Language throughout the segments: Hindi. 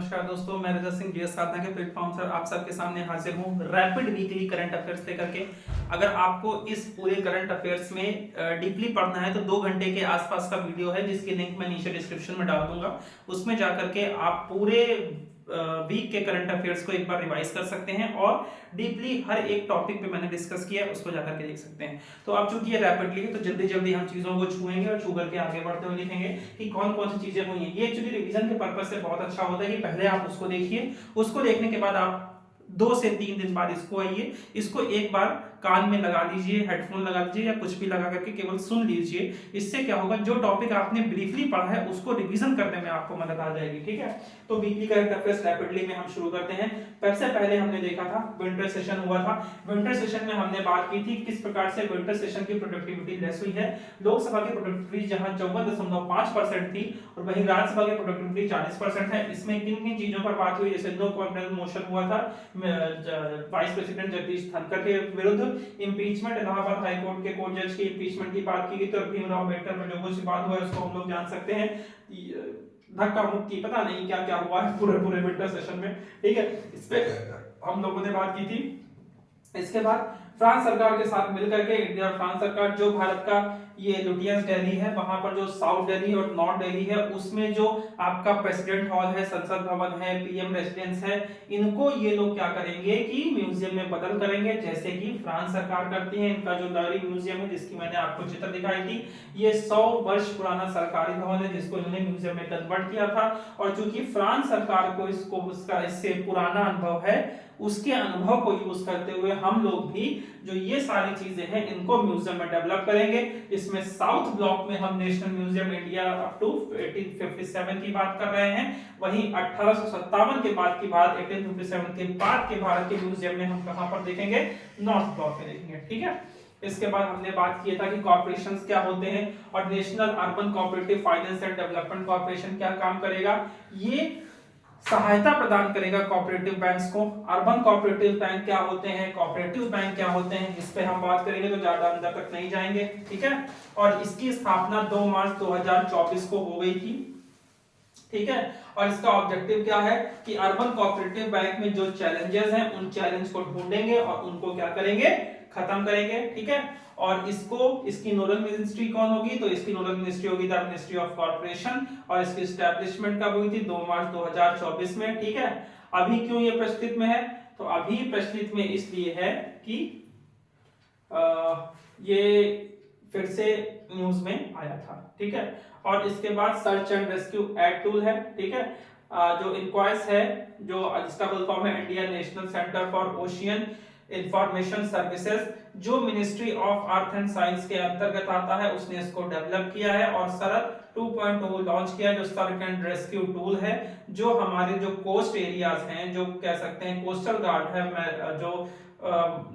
नमस्कार दोस्तों, मैं रजत सिंह जीएस साधना के प्लेटफॉर्म पर आप सबके सामने हाजिर हूँ रैपिड वीकली करंट अफेयर्स लेकर के। अगर आपको इस पूरे करंट अफेयर्स में डीपली पढ़ना है तो 2 घंटे के आसपास का वीडियो है जिसकी लिंक मैं नीचे डिस्क्रिप्शन में डाल दूंगा। उसमें जाकर के आप पूरे वीक के करंट अफेयर्स को एक बार रिवाइज कर सकते हैं और डीपली हर एक टॉपिक पे मैंने डिस्कस किया है उसको जाकर के देख सकते हैं। तो अब चूंकि ये रैपिडली है तो जल्दी जल्दी हम चीजों को छुएंगे और छू करके आगे बढ़ते हुए देखेंगे कि कौन कौन सी चीजें हुई हैं। ये एक्चुअली रिवीजन के पर्पज से बहुत अच्छा होता है कि पहले आप उसको देखिए, उसको देखने के बाद आप 2 से 3 दिन बाद इसको आइए, इसको एक बार कान में लगा लीजिए, हेडफोन लगा लीजिए या कुछ भी लगा करके केवल सुन लीजिए। इससे क्या होगा, जो टॉपिक आपने ब्रीफली पढ़ा है उसको रिवीजन करने में आपको मदद आ जाएगी। ठीक है, तो वीकली करंट अफेयर्स रैपिडली में हम शुरू करते हैं। सबसे पहले हमने देखा था विंटर सेशन हुआ था। विंटर सेशन में हमने बात की थी किस प्रकार से विंटर सेशन की प्रोडक्टिविटी लेस हुई है। लोकसभा की प्रोडक्टिविटी जहां 54.5% थी और वहीं राज्यसभा की प्रोडक्टिविटी 40% है। इसमें किन किन चीजों पर बात हुई, जैसे नो कॉन्फिडेंस मोशन हुआ था वाइस प्रेसिडेंट जगदीश धनखड़ के विरुद्ध, इंपीचमेंट इलाहाबाद हाई कोर्ट के कोर्ट जज की इंपीचमेंट की बात की गई, तो भीमराव अम्बेडकर पर जो कुछ बात हुआ है उसको हम लोग जान सकते हैं। धक्का मुक्की पता नहीं क्या क्या हुआ है पूरे पूरे विंटर सेशन में। ठीक है, इस पे हम लोगों ने बात की थी। इसके बाद फ्रांस सरकार के साथ मिलकर के इंडिया और फ्रांस सरकार, जो भारत का ये लुटियंस दिल्ली है वहां पर जो साउथ दिल्ली और नॉर्थ दिल्ली है उसमें जो आपका प्रेसिडेंट हॉल है, संसद भवन है, पीएम रेसिडेंस है, इनको ये लोग क्या करेंगे कि म्यूजियम में बदल करेंगे, जैसे कि फ्रांस सरकार करती है। इनका जो लवली म्यूजियम है जिसकी मैंने आपको चित्र दिखाई थी, ये 100 वर्ष पुराना सरकारी भवन है जिसको इन्होंने म्यूजियम में कन्वर्ट किया था। और चूंकि फ्रांस सरकार को इससे पुराना अनुभव है, उसके अनुभव को यूज करते हुए हम लोग भी जो ये सारी चीजें हैं इनको म्यूजियम में डेवलप करेंगे। इसमें साउथ ब्लॉक में हम national museum India up to 1857 की बात कर रहे हैं, वहीं 1857 के बाद की बात 1857 के बाद के भारत के म्यूजियम में हम कहां पर देखेंगे, नॉर्थ ब्लॉक में देखेंगे। ठीक है, इसके बाद हमने बात किया था कि कॉर्पोरेशंस क्या होते हैं और national urban cooperative finance and development corporation क्या काम करेगा। ये सहायता प्रदान करेगा कोऑपरेटिव बैंक्स को। अर्बन कोऑपरेटिव बैंक क्या होते हैं, कोऑपरेटिव बैंक क्या होते हैं, इस पे हम बात करेंगे तो ज्यादा अंदर तक नहीं जाएंगे। ठीक है, और इसकी स्थापना 2 मार्च 2024 को हो गई थी। ठीक है, और इसका ऑब्जेक्टिव क्या है कि अर्बन कोऑपरेटिव बैंक में जो चैलेंजेस हैं उन चैलेंज को ढूंढेंगे और उनको क्या करेंगे, खत्म करेंगे। ठीक है, और इसकी नोडल मिनिस्ट्री कौन होगी, तो इसकी नोडल मिनिस्ट्री होगी द मिनिस्ट्री ऑफ कॉर्पोरेशन, और इसकी एस्टैब्लिशमेंट कब हुई थी, 2 मार्च 2024 में। ठीक है, अभी क्यों ये प्रचलित में है, तो अभी प्रचलित में इसलिए है कि ये फिर से न्यूज में आया था। ठीक है, और इसके बाद search and rescue aid tool है। ठीक है, जो इंक्वायस है, जो जिसका फुल फॉर्म है Indian National Centre for Ocean Information Services, जो Ministry of Earth and Science के अंतर्गत आता है, उसने इसको डेवलप किया है। और सरत 2.0 लॉन्च किया जो सर्च एंड रेस्क्यू टूल है, जो हमारे जो कोस्ट एरियाज हैं, जो कह सकते हैं कोस्टल गार्ड है, जो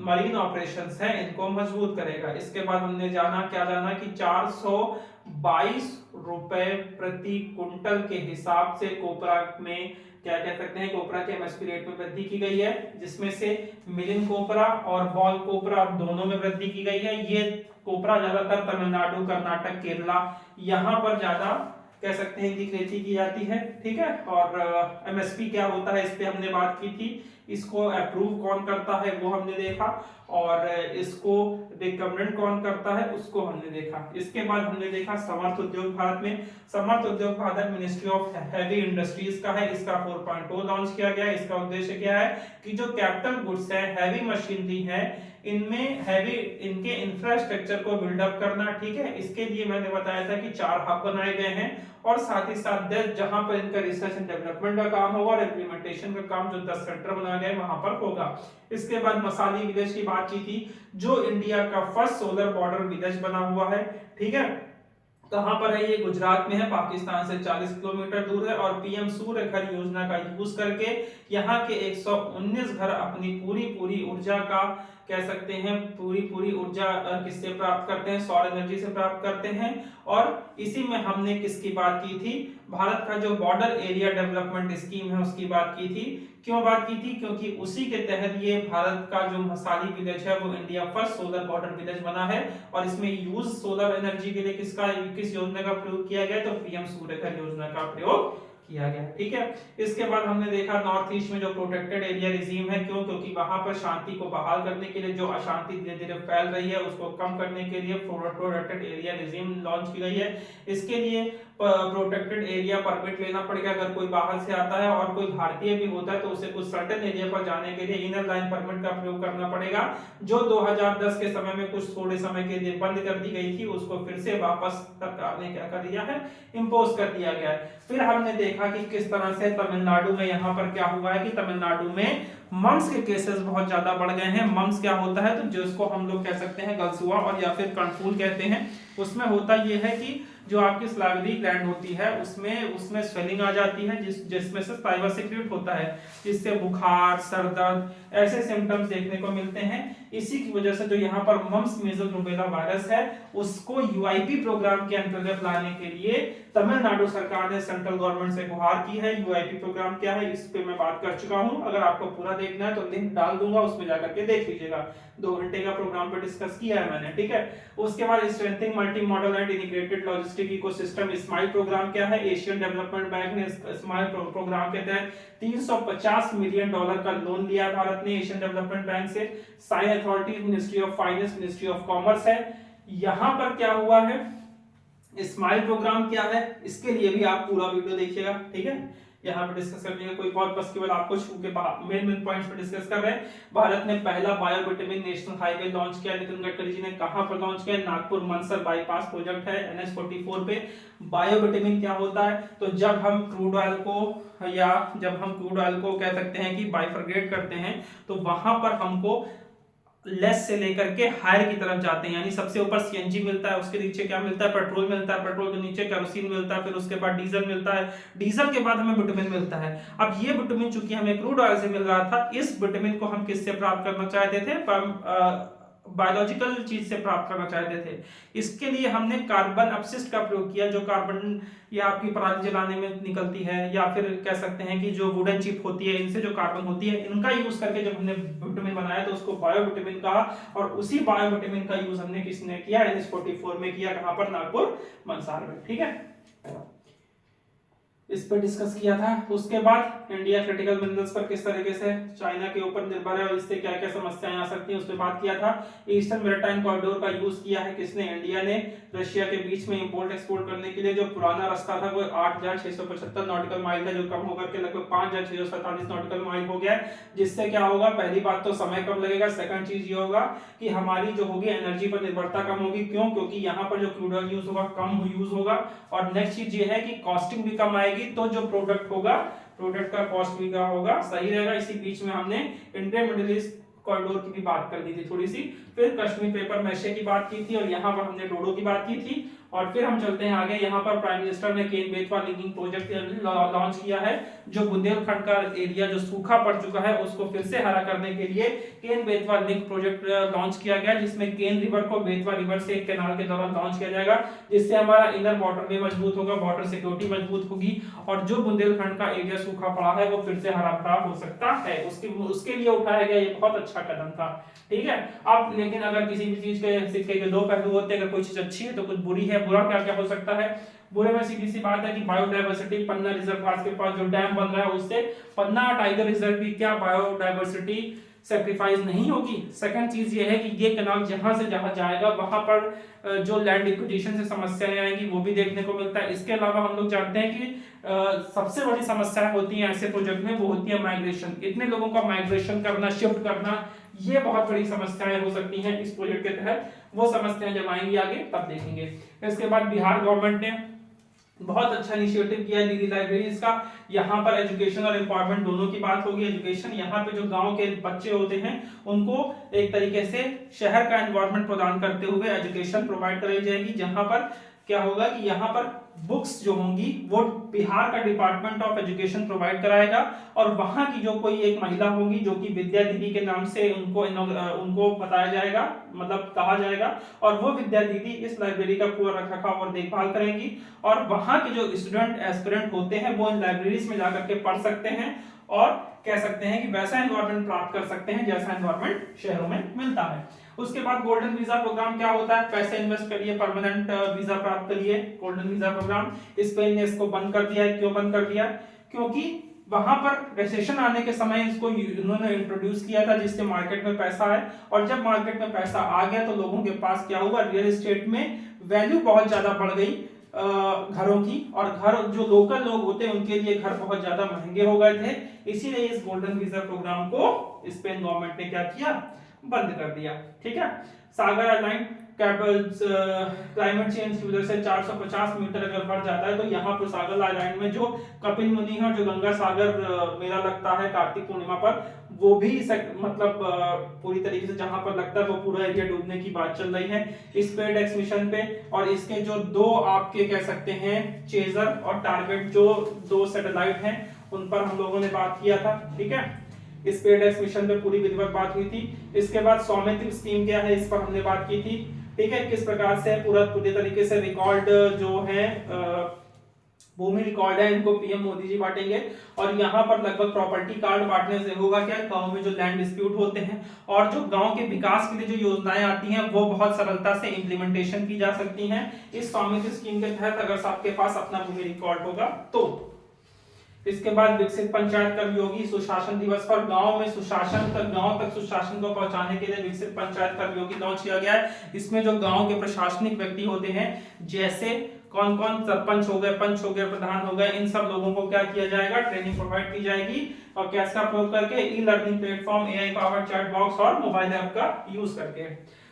मरीन ऑपरेशंस हैं, इनको मजबूत करेगा। इसके बाद हमने क्या जाना कि 422 रुपए प्रति कुंटल के हिसाब से कोपरा में क्या कह सकते हैं, कोपरा के एमएसपी रेट में वृद्धि की गई है, जिसमें से मिलिन कोपरा और बॉल कोपरा दोनों में वृद्धि की गई है। ये कोपरा ज्यादातर तमिलनाडु, कर्नाटक, केरला यहाँ पर ज्यादा कह सकते हैं कि खेती की जाती है। ठीक है, और एमएसपी क्या होता है इस पे हमने बात की थी। इसको अप्रूव कौन करता है वो हमने देखा, और इसको रिकमेंड कौन करता है उसको हमने देखा। इसके बाद हमने देखा समर्थ उद्योग भारत में। समर्थ उद्योग Bharat ministry of heavy industries का है, इसका 4.0 लॉन्च किया गया है। इसका उद्देश्य क्या है कि जो कैपिटल गुड्स है, हैवी मशीनरी है, इनमें हैवी इनके इंफ्रास्ट्रक्चर को बिल्डअप करना। ठीक है, इसके लिए मैंने बताया था कि 4 हब बनाए गए हैं और साथ ही साथ 10 जहां पर इनका रिसर्च एंड डेवलपमेंट का काम होगा और इम्प्लीमेंटेशन का काम जो 10 सेंटर बनाए गए वहां पर होगा। इसके बाद मसाली विलेज की बात की थी, जो इंडिया का फर्स्ट सोलर बॉर्डर विलेज बना हुआ है। ठीक है, कहां पर है ये, गुजरात में है, पाकिस्तान से 40 किलोमीटर दूर है। और पीएम सूर्य घर योजना का यूज करके यहाँ के 119 घर अपनी पूरी ऊर्जा का कह सकते हैं पूरी ऊर्जा किससे प्राप्त करते हैं, सौर एनर्जी से प्राप्त करते हैं। और इसी में हमने किसकी बात की थी, भारत का जो बॉर्डर एरिया डेवलपमेंट स्कीम है उसकी बात की थी। क्यों बात की थी, क्योंकि उसी के तहत ये भारत का जो मसाली विलेज है वो India first solar border village बना है। और इसमें यूज सोलर एनर्जी के लिए किस योजना का प्रयोग किया गया, तो पीएम सूर्य घर योजना का प्रयोग किया गया। ठीक है, इसके बाद हमने देखा नॉर्थ ईस्ट में जो प्रोटेक्टेड एरिया रिजीम है, क्यों? क्योंकि वहां पर शांति को बहाल करने के लिए जो अशांति धीरे धीरे फैल रही है उसको कम करने के लिए प्रोटेक्टेड एरिया रिजीम लॉन्च की गई है। इसके लिए प्रोटेक्टेड एरिया परमिट लेना पड़ेगा अगर कोई बाहर से आता है, और कोई भारतीय भी होता है तो उसे कुछ सर्टेन एरिया पर जाने के लिए इनर लाइन परमिट का प्रयोग करना पड़ेगा, जो 2010 के समय में कुछ थोड़े समय के लिए बंद कर दी गई थी, उसको फिर से वापस सरकार ने क्या कर दिया है, इम्पोज कर दिया गया है। फिर हमने देखा कि किस तरह से तमिलनाडु में यहाँ पर क्या हुआ है कि तमिलनाडु में मम्स के केसेस बहुत ज्यादा बढ़ गए हैं। मम्स क्या होता है, तो जिसको हम लोग कह सकते हैं गलसुआ और या फिर कर्नफूल कहते हैं। उसमें होता यह है कि जो आपकी स्लाइवरी ग्लैंड होती है उसमें स्वेलिंग आ जाती है, जिसमें से साइवा सिक्रेट होता है, जिससे बुखार, सर दर्द ऐसे सिम्टम्स देखने को मिलते हैं। इसी की वजह से जो यहाँ पर मम्स मीजल्स रूबेला वायरस है उसको यूआईपी प्रोग्राम के अंतर्गत लाने के लिए तमिलनाडु सरकार ने सेंट्रल गवर्नमेंट से गुहार की है। यूआईपी प्रोग्राम क्या है इस पे मैं बात कर चुका हूँ, अगर आपको पूरा देखना है तो लिंक डाल दूंगा, उसमें जाकर के देख लीजिएगा। 2 घंटे का प्रोग्राम पे डिस्कस किया है मैंने। ठीक है, उसके बाद strengthening multi modal and integrated logistic ecosystem SMILE programme क्या है, एशियन डेवलपमेंट बैंक ने स्माइल प्रोग्राम के तहत $350 मिलियन का लोन लिया भारत ने एशियन डेवलपमेंट बैंक से। Sign authority ministry of finance, ministry of commerce है। यहाँ पर क्या हुआ है, स्माइल प्रोग्राम क्या है, इसके लिए भी आप पूरा वीडियो देखिएगा। ठीक है, यहाँ पे डिस्कस करने का कोई बहुत बस केवल आपको छू के मेन पॉइंट्स पे डिस्कस कर रहे हैं। भारत ने पहला बायोविटामिन नेशनल हाईवे लॉन्च किया, नितिन गडकरी जी ने कहां पर लॉन्च किया, नागपुर मंदसौर बाईपास प्रोजेक्ट है NH44 पे। बायोविटामिन क्या होता है, तो जब हम क्रूड ऑयल को कह सकते हैं कि बाइफरगेट करते हैं तो वहां पर हमको लेस से लेकर के हायर की तरफ जाते हैं, यानी सबसे ऊपर सीएनजी मिलता है, उसके नीचे क्या मिलता है, पेट्रोल मिलता है, पेट्रोल के नीचे केरोसिन मिलता है, फिर उसके बाद डीजल मिलता है, डीजल के बाद हमें विटामिन मिलता है। अब ये विटामिन चूंकि हमें क्रूड ऑयल से मिल रहा था, इस विटामिन को हम किससे प्राप्त करना चाहते थे, बायोलॉजिकल चीज से प्राप्त करना चाहते थे। इसके लिए हमने कार्बन अपशिष्ट का प्रयोग किया, जो कार्बन या आपकी पराली जलाने में निकलती है, या फिर कह सकते हैं कि जो वुडन चिप होती है इनसे जो कार्बन होती है, इनका यूज करके जब हमने विटामिन बनाया तो उसको बायोविटामिन कहा। और उसी बायोविटामिन का यूज हमने किसने किया, NH44 में किया, कहां पर, नागपुर मंदसौर में। ठीक है, इस पर डिस्कस किया था। उसके बाद इंडिया क्रिटिकल मिनरल्स पर किस तरीके से चाइना के ऊपर निर्भर है और इससे क्या क्या समस्याएं आ सकती हैं उस पर बात किया था। ईस्टर्न मैरीटाइम कॉरिडोर का यूज किया है किसने, इंडिया ने, रशिया के बीच में इंपोर्ट एक्सपोर्ट करने के लिए। जो पुराना रास्ता था वो 8675 नॉटिकल माइल था, जो कम होकर के लगभग 5647 नॉटिकल माइल हो गया है, जिससे क्या होगा, पहली बात तो समय कम लगेगा, सेकंड चीज ये होगा कि हमारी जो होगी एनर्जी पर निर्भरता कम होगी। क्यों? क्योंकि यहाँ पर जो क्रूड ऑयल यूज होगा कम यूज होगा। और नेक्स्ट चीज ये है कि कॉस्टिंग भी कम आएगी, तो जो प्रोडक्ट होगा, प्रोडक्ट का कॉस्ट भी क्या होगा, सही रहेगा। इसी बीच में हमने इंडियन मिडिल ईस्ट कॉरिडोर की भी बात कर दी थी थोड़ी सी, फिर कश्मीर पेपर मैशे की बात की थी, और यहाँ पर हमने डोडो की बात की थी। और फिर हम चलते हैं आगे, यहाँ पर प्राइम मिनिस्टर ने Ken Betwa linking project launch किया है, जो बुंदेलखंड का एरिया जो सूखा पड़ चुका है उसको फिर से हरा करने के लिए Ken Betwa link project launch किया गया, जिसमें केन रिवर को बेतवा रिवर से एक कैनाल के दौरान लॉन्च किया जाएगा, जिससे हमारा इनर वाटर वे मजबूत होगा, वाटर सिक्योरिटी मजबूत होगी, और जो बुंदेलखंड का एरिया सूखा पड़ा है वो फिर से हरा भरा हो सकता है। उसके लिए उठाया गया ये बहुत अच्छा कदम था। ठीक है, अब लेकिन अगर किसी भी चीज के सिक्के के दो पहलू होते हैं, अगर कोई चीज अच्छी है तो कुछ बुरी है। बुरा क्या क्या हो सकता है, बुरे में सीधी सी बात है कि बायोडायवर्सिटी, पन्ना रिजर्व के पास जो डैम बन रहा है उससे पन्ना टाइगर रिजर्व की क्या बायोडायवर्सिटी सैक्रिफाइस नहीं होगी। सेकंड चीज ये है कि ये कैनाल जहां से जहां जाएगा वहां पर जो लैंड एक्विजिशन से समस्याएं आएंगी वो भी देखने को मिलता है। इसके अलावा हम लोग जानते हैं कि सबसे बड़ी समस्याएं होती हैं ऐसे प्रोजेक्ट में, वो होती है माइग्रेशन। इतने लोगों का माइग्रेशन करना, शिफ्ट करना, ये बहुत बड़ी समस्याएं हो सकती हैं इस प्रोजेक्ट के तहत। वो समस्याएं जब आएंगी आगे तब देखेंगे। इसके बाद बिहार गवर्नमेंट ने बहुत अच्छा इनिशिएटिव किया दीदी लाइब्रेरीज का। यहाँ पर एजुकेशन और एम्पावरमेंट दोनों की बात होगी। एजुकेशन, यहाँ पे जो गांव के बच्चे होते हैं उनको एक तरीके से शहर का एनवायरनमेंट प्रदान करते हुए एजुकेशन प्रोवाइड कराई जाएगी, जहां पर क्या होगा कि यहाँ पर बुक्स जो होंगी वो बिहार का डिपार्टमेंट ऑफ एजुकेशन प्रोवाइड कराएगा, और वहां की जो कोई एक महिला होंगी जो कि विद्या दीदी के नाम से उनको बताया जाएगा, मतलब कहा जाएगा, और वो विद्या दीदी इस लाइब्रेरी का पूरा रखरखाव और देखभाल करेंगी। और वहां के जो स्टूडेंट एस्पिरेंट होते हैं वो इन लाइब्रेरीज में जाकर के पढ़ सकते हैं, और कह सकते हैं कि वैसा एनवायरनमेंट प्राप्त कर सकते हैं जैसा एनवायरनमेंट शहरों में मिलता है। उसके बाद गोल्डन वीजा प्रोग्राम क्या होता है, पैसे इन्वेस्ट करिए, परमानेंट वीजा प्राप्त करिए, गोल्डन वीजा प्रोग्राम। स्पेन ने इसको बंद कर दिया है। क्यों बंद कर दिया? क्योंकि वहां पर रिसेशन आने के समय इसको उन्होंने इंट्रोड्यूस किया था, जिससे मार्केट में पैसा आए, और जब मार्केट में पैसा आ गया तो लोगों के पास क्या हुआ, रियल एस्टेट में वैल्यू बहुत ज्यादा बढ़ गई घरों की, और घर जो लोकल लोग होते हैं उनके लिए घर बहुत ज्यादा महंगे हो गए थे। इसीलिए इस गोल्डन वीजा प्रोग्राम को स्पेन गवर्नमेंट ने क्या किया, बंद कर दिया। ठीक है, सागर आइलैंड क्लाइमेट चेंज की वजह से 450 मीटर अगर बढ़ जाता है, तो यहाँ पर सागर आइलैंड में जो कपिल मुनि है और जो गंगा सागर मेला लगता है कार्तिक पूर्णिमा पर, वो भी मतलब पूरी तरीके से जहां पर लगता है वो पूरा एरिया डूबने की बात चल रही है इस स्पेसएक्स मिशन पे। और इसके जो दो आपके कह सकते हैं चेजर और टारगेट, जो दो सैटेलाइट हैं, उन पर हम लोगों ने बात किया था। ठीक है, स्पेसएक्स मिशन पे पूरी विधिवत बात हुई थी। इसके बाद सौमित्र स्कीम क्या है, इस पर हमने बात की थी। ठीक है, किस प्रकार से पूरी तरीके से रिकॉर्ड जो है भूमि रिकॉर्ड है, इनको पीएम मोदी जी बांटेंगे। और यहाँ पर लगभग प्रॉपर्टी कार्ड बांटने से होगा क्या, गांव में जो लैंड डिस्प्यूट होते हैं और जो गांव के विकास के लिए जो योजनाएं आती हैं वो बहुत सरलता से इंप्लीमेंटेशन की जा सकती हैं इस स्वामित्व स्कीम के तहत, अगर आपके पास अपना भूमि रिकॉर्ड होगा तो। इसके बाद विकसित पंचायत कर्मयोगी सुशासन दिवस पर गांव में सुशासन तक, गांव तक सुशासन को पहुंचाने के लिए विकसित पंचायत कर्मयोगी लॉन्च किया गया है। इसमें जो गांव के प्रशासनिक व्यक्ति होते हैं, जैसे कौन कौन सरपंच हो गए, पंच हो गए, प्रधान हो गए, इन सब लोगों को क्या किया जाएगा, ट्रेनिंग प्रोवाइड की जाएगी। और कैसे प्रयोग करके, e learning platform, AI powered chat box और मोबाइल ऐप का यूज करके।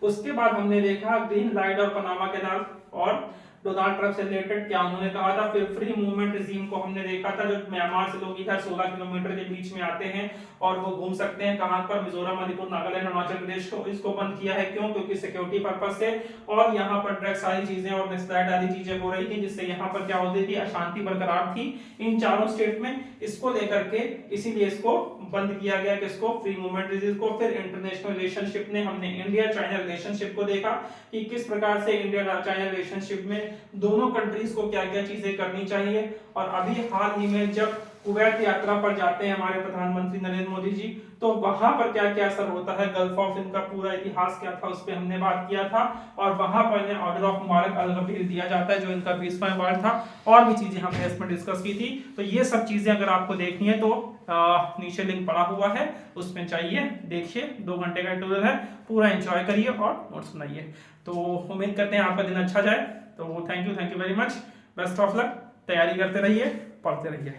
उसके बाद हमने देखा ग्रीन लाइट और पनामा कैनाल और डोनाल्ड ट्रंप से रिलेटेड क्या उन्होंने कहा था। फिर फ्री मूवमेंट रिजीम को हमने देखा था, जो म्यांमार से लोग इधर 16 किलोमीटर के बीच में आते हैं और वो घूम सकते हैं कहां पर, मिजोरम, मणिपुर, नागालैंड, अरुणाचल प्रदेश को। इसको बंद किया है, क्यों, क्योंकि सिक्योरिटी पर्पस से, और यहाँ पर ड्रग्स सारी चीजें और मिसगाइड आदि चीजें हो रही थी, जिससे यहाँ पर क्या होती थी, अशांति बरकरार थी इन चारों स्टेट में। इसको लेकर के इसीलिए इसको बंद किया गया, किसको, फ्री मूवमेंट रिजीम को। फिर इंटरनेशनल रिलेशनशिप ने हमने इंडिया चाइना रिलेशनशिप को देखा कि किस प्रकार से इंडिया चाइना रिलेशनशिप में दोनों कंट्रीज को क्या क्या चीजें करनी चाहिए। और अभी हाल ही में जब कुवैत यात्रा पर जाते हैं हमारे प्रधानमंत्री नरेंद्र मोदी जी, तो वहां पर क्या क्या असर होता है, गल्फ ऑफ इनका पूरा इतिहास क्या था, उस पर हमने बात किया था। और वहां पर इन्हें ऑर्डर ऑफ मुबारक अल गफीर दिया जाता है, जो इनका 20वां अवार्ड था। और भी चीजें हमने इसमें डिस्कस की थी। तो ये सब चीजें अगर आपको देखनी है तो नीचे लिंक पड़ा हुआ है, उसमें चाहिए, देखिए। 2 घंटे का ट्यूटोरियल है, पूरा एंजॉय करिए और नोट्स बनाइए। तो उम्मीद करते हैं आपका दिन अच्छा जाए। तो thank you very much, best of luck, तैयारी करते रहिए, पढ़ते रहिए।